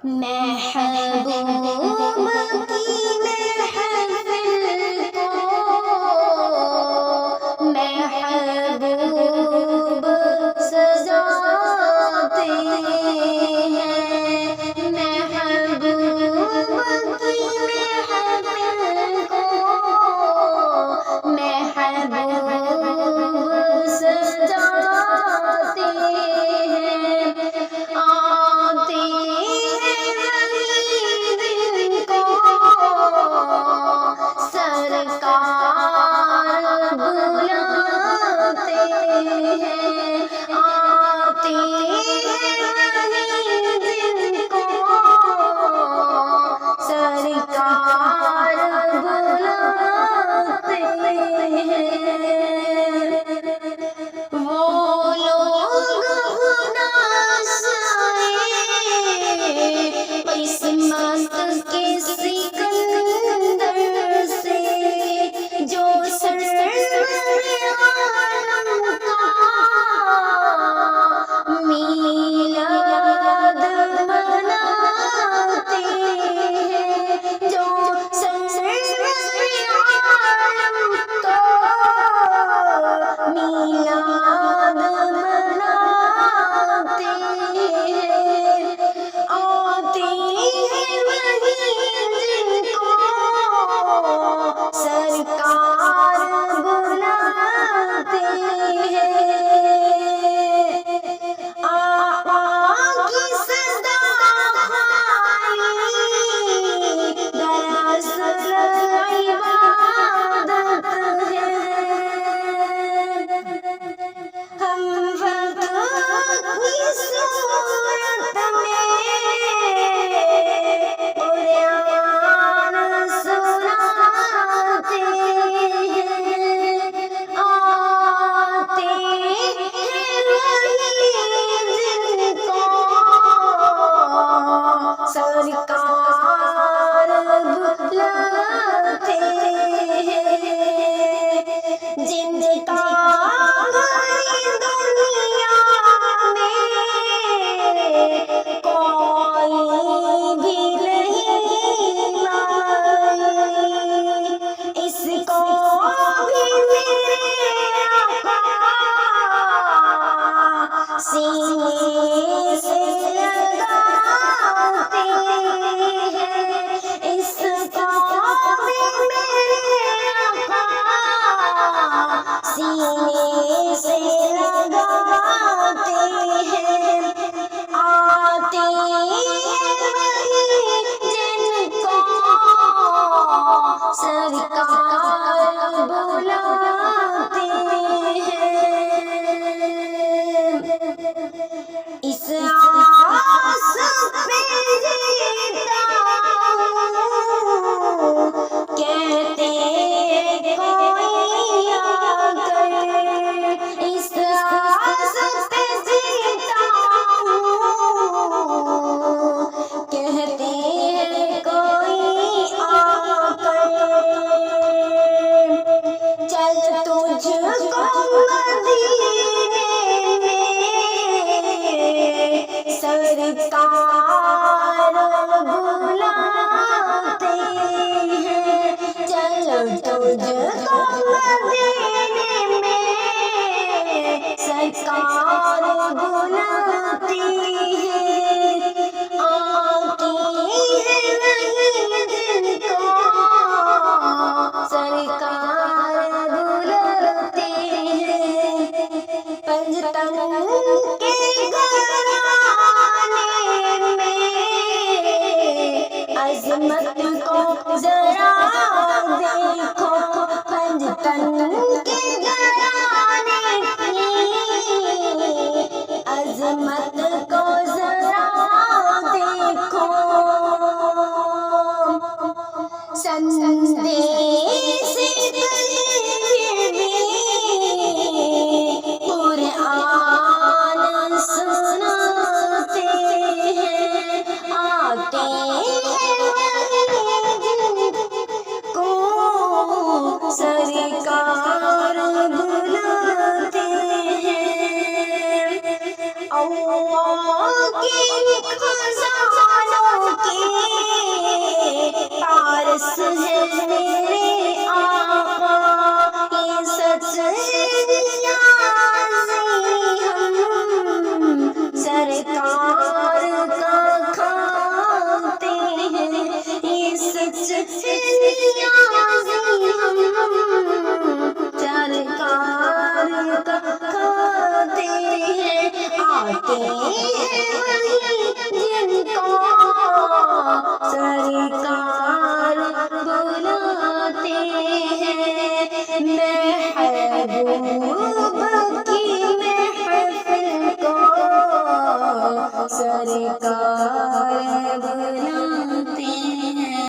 महबूब की महफिल को महबूब सजाते हैं। महबूब की महफिल को महबूब सजाते हैं। आते सरकार बुलाते हैं। आते हैं जिनको सरकार बुलाते हैं। वो लोग किस्मत के सिकंदर से जो सरवरे-आलम का मीलाद मनाते हैं। जो सरवरे-आलम का मीलाद मनाते हैं। आते सरकार बुलाते हैं। आकी सदा खाली दरअसल इबादत है। हम वक्त की सूरत में कुरान सुनाते हैं। आते हैं जिनको सरकार बुलाते हैं। जिनका दुनिया में कोई भी नहीं लाई, इसको भी मेरे आका सीने से लगाते हैं। इसको भी मेरे आका सीने से लगाते हैं। आते हैं जिनको सरकार बुलाते हैं। इस आस पे जीता हूँ, कहते कोई आकर। इस आस पे जीता हूँ, कहते कोई आकर। चल तुझको मदीने में सरकार बुलाते हैं। चल तुझको मदीने में सरकार बुलाते हैं। आते हैं जिनको सरकार बुलाते हैं। पंजतन के घराने में अजमत को जरा देखो। पंजतन के घराने की अजमत को जरा देखो। संदेश कुरान सुनाते हैं। आते हैं जिनको सरकार बुलाते हैं। अल्लाह के खजानों आते हैं वही